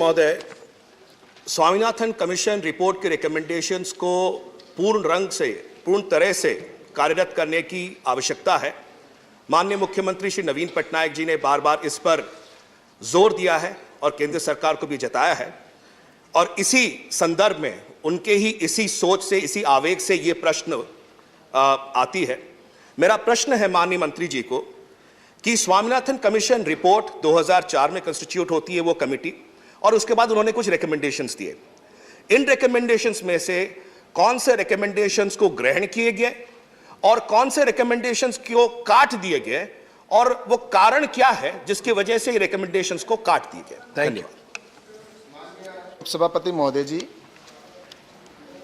महोदय, Swaminathan commission report के recommendations को पूर्ण तरह से कार्यरत करने की आवश्यकता है। माननीय मुख्यमंत्री श्री नवीन पटनायक जी ने बार बार इस पर जोर दिया है और केंद्र सरकार को भी जताया है, और इसी संदर्भ में उनके ही इसी सोच से, इसी आवेग से ये प्रश्न आती है। मेरा प्रश्न है माननीय मंत्री जी को कि स्वामीनाथन कमीशन रिपोर्ट 2004 में कंस्टिट्यूट होती है वो कमेटी, और उसके बाद उन्होंने कुछ रिकमेंडेशंस दिए। इन रिकमेंडेशंस में से कौन से रिकमेंडेशंस को ग्रहण किए गए और कौन से रिकमेंडेशंस को काट दिए गए, और वो कारण क्या है जिसकी वजह से ये रिकमेंडेशंस को काट दिए गए? धन्यवाद। सभापति महोदय जी,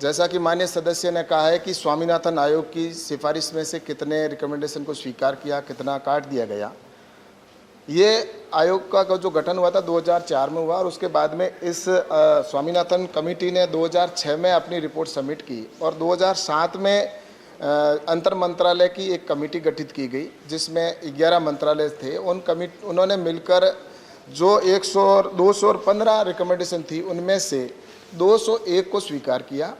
जैसा कि माननीय सदस्य ने कहा है कि स्वामीनाथन आयोग की सिफारिश में से कितने रिकमेंडेशन को स्वीकार किया, कितना काट दिया गया। ये आयोग का जो गठन हुआ था 2004 में हुआ, और उसके बाद में इस स्वामीनाथन कमेटी ने 2006 में अपनी रिपोर्ट सबमिट की, और 2007 में अंतर मंत्रालय की एक कमेटी गठित की गई जिसमें 11 मंत्रालय थे। उन्होंने मिलकर जो 215 रिकमेंडेशन थी उनमें से 201 को स्वीकार किया,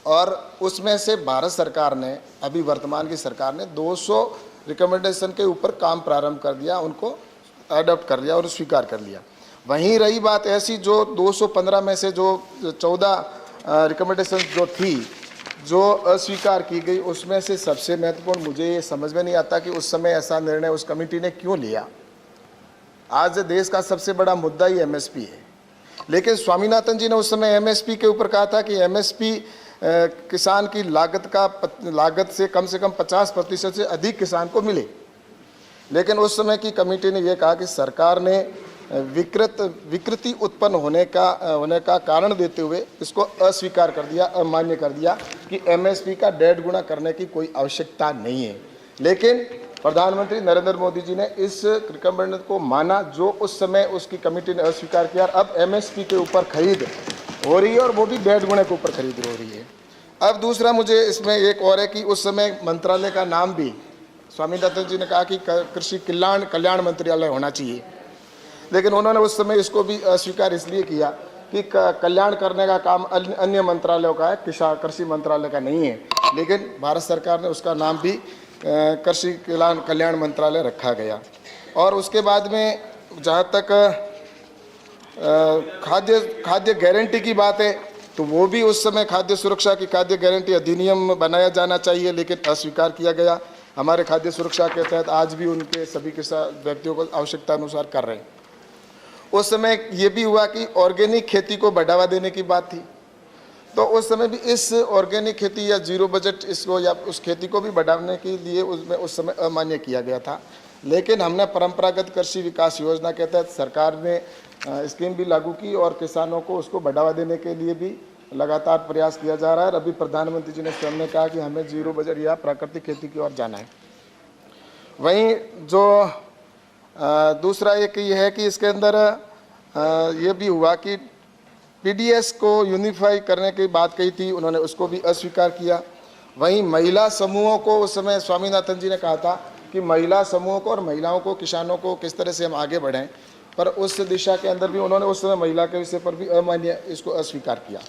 और उसमें से भारत सरकार ने, अभी वर्तमान की सरकार ने 200 रिकमेंडेशन के ऊपर काम प्रारंभ कर दिया, उनको अडॉप्ट कर लिया और स्वीकार कर लिया। वहीं रही बात ऐसी, जो 215 में से जो 14 रिकमेंडेशन जो थी जो अस्वीकार की गई, उसमें से सबसे महत्वपूर्ण मुझे ये समझ में नहीं आता कि उस समय ऐसा निर्णय उस कमेटी ने क्यों लिया। आज देश का सबसे बड़ा मुद्दा ही एमएसपी है, लेकिन स्वामीनाथन जी ने उस समय एमएसपी के ऊपर कहा था कि एमएसपी किसान की लागत से कम 50% से अधिक किसान को मिले। लेकिन उस समय की कमेटी ने यह कहा कि सरकार ने विकृति उत्पन्न होने का कारण देते हुए इसको अस्वीकार कर दिया, अमान्य कर दिया कि एमएसपी का 1.5 गुना करने की कोई आवश्यकता नहीं है। लेकिन प्रधानमंत्री नरेंद्र मोदी जी ने इस रिकमेंडेशन को माना जो उस समय उसकी कमेटी ने अस्वीकार किया। अब एमएसपी के ऊपर खरीद हो रही है, और वो भी 1.5 गुने के ऊपर खरीद हो रही है। अब दूसरा मुझे इसमें एक और है कि उस समय मंत्रालय का नाम भी स्वामीनाथन जी ने कहा कि कृषि कल्याण मंत्रालय होना चाहिए, लेकिन उन्होंने उस समय इसको भी अस्वीकार इसलिए किया कि कल्याण करने का काम अन्य मंत्रालयों का है, कृषि मंत्रालय का नहीं है। लेकिन भारत सरकार ने उसका नाम भी कृषि कल्याण मंत्रालय रखा गया। और उसके बाद में जहाँ तक खाद्य गारंटी की बात है, तो वो भी उस समय खाद्य सुरक्षा की खाद्य गारंटी अधिनियम बनाया जाना चाहिए, लेकिन अस्वीकार किया गया। हमारे खाद्य सुरक्षा के तहत आज भी उनके सभी व्यक्तियों को आवश्यकता अनुसार कर रहे हैं। उस समय ये भी हुआ कि ऑर्गेनिक खेती को बढ़ावा देने की बात थी, तो उस समय भी इस ऑर्गेनिक खेती या जीरो बजट इसको या उस खेती को भी बढ़ाने के लिए उसमें उस समय अमान्य किया गया था। लेकिन हमने परंपरागत कृषि विकास योजना के तहत सरकार ने स्कीम भी लागू की, और किसानों को उसको बढ़ावा देने के लिए भी लगातार प्रयास किया जा रहा है। और अभी प्रधानमंत्री जी ने स्वयं ने कहा कि हमें जीरो बजट या प्राकृतिक खेती की ओर जाना है। वहीं जो दूसरा एक ये है कि इसके अंदर ये भी हुआ कि पीडीएस को यूनिफाई करने की बात कही थी, उन्होंने उसको भी अस्वीकार किया। वहीं महिला समूहों को उस समय स्वामीनाथन जी ने कहा था कि महिला समूहों को और महिलाओं को, किसानों को किस तरह से हम आगे बढ़ें, पर उस दिशा के अंदर भी उन्होंने उस समय महिला के विषय पर भी अमान्य इसको अस्वीकार किया।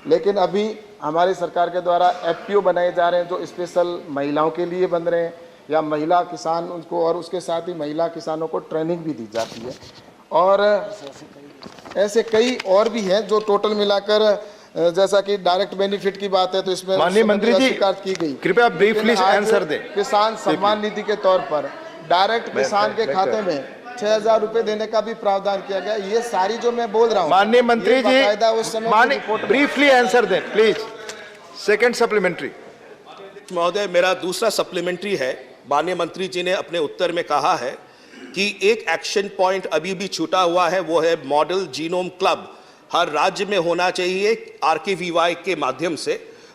लेकिन अभी हमारी सरकार के द्वारा एफपीओ बनाए जा रहे हैं जो स्पेशल महिलाओं के लिए बन रहे हैं, या महिला किसान उनको, और उसके साथ ही महिला किसानों को ट्रेनिंग भी दी जाती है। और ऐसे कई और भी हैं जो टोटल मिलाकर, जैसा कि डायरेक्ट बेनिफिट की बात है, तो इसमें माननीय मंत्री जी की गई। कृपया ब्रीफली आंसर दें। किसान सम्मान निधि के तौर पर डायरेक्ट किसान के खाते में 6,000 रुपए देने का भी प्रावधान किया गया। ये सारी जो मैं बोल रहा हूँ, माननीय मंत्री जी उस समय ब्रीफली आंसर दें प्लीज। Second supplementary. महोदय, मेरा दूसरा सप्लीमेंट्री है। माननीय मंत्री जी ने अपने उत्तर में कहा है कि एक एक्शन पॉइंट अभी भी छूटा हुआ है, वो है मॉडल जीनोम क्लब हर राज्य में होना चाहिए आरकेवीवाई के माध्यम से।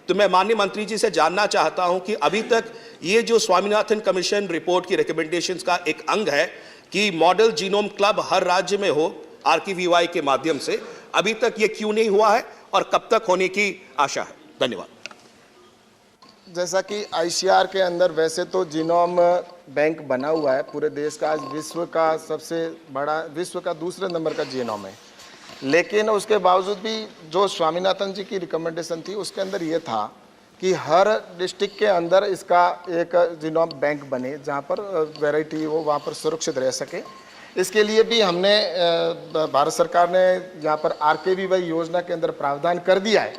तो मैं माननीय मंत्री जी से जानना चाहता हूं कि अभी तक ये जो स्वामीनाथन कमीशन रिपोर्ट की रिकमेंडेशंस का एक अंग है कि मॉडल जीनोम क्लब हर राज्य में हो आरकेवीवाई के माध्यम से, अभी तक ये क्यों नहीं हुआ है और कब तक होने की आशा है? धन्यवाद। जैसा कि आईसीआर के अंदर वैसे तो जीनोम बैंक बना हुआ है पूरे देश का, आज विश्व का सबसे बड़ा, विश्व का दूसरे नंबर का जीनोम है। लेकिन उसके बावजूद भी जो स्वामीनाथन जी की रिकमेंडेशन थी उसके अंदर ये था कि हर डिस्ट्रिक्ट के अंदर इसका एक जिनोम बैंक बने जहाँ पर वैरायटी वो वहाँ पर सुरक्षित रह सके। इसके लिए भी हमने भारत सरकार ने यहाँ पर RKVY योजना के अंदर प्रावधान कर दिया है।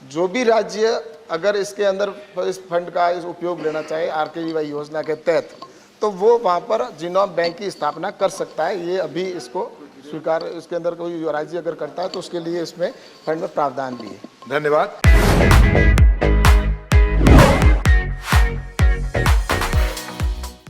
जो भी राज्य अगर इसके अंदर इस फंड का उपयोग लेना चाहे RKVY योजना के तहत, तो वो वहाँ पर जिनोम बैंक की स्थापना कर सकता है। ये अभी इसको स्वीकार, इसके अंदर कोई राज्य अगर करता है तो उसके लिए इसमें फंड में प्रावधान भी है। धन्यवाद।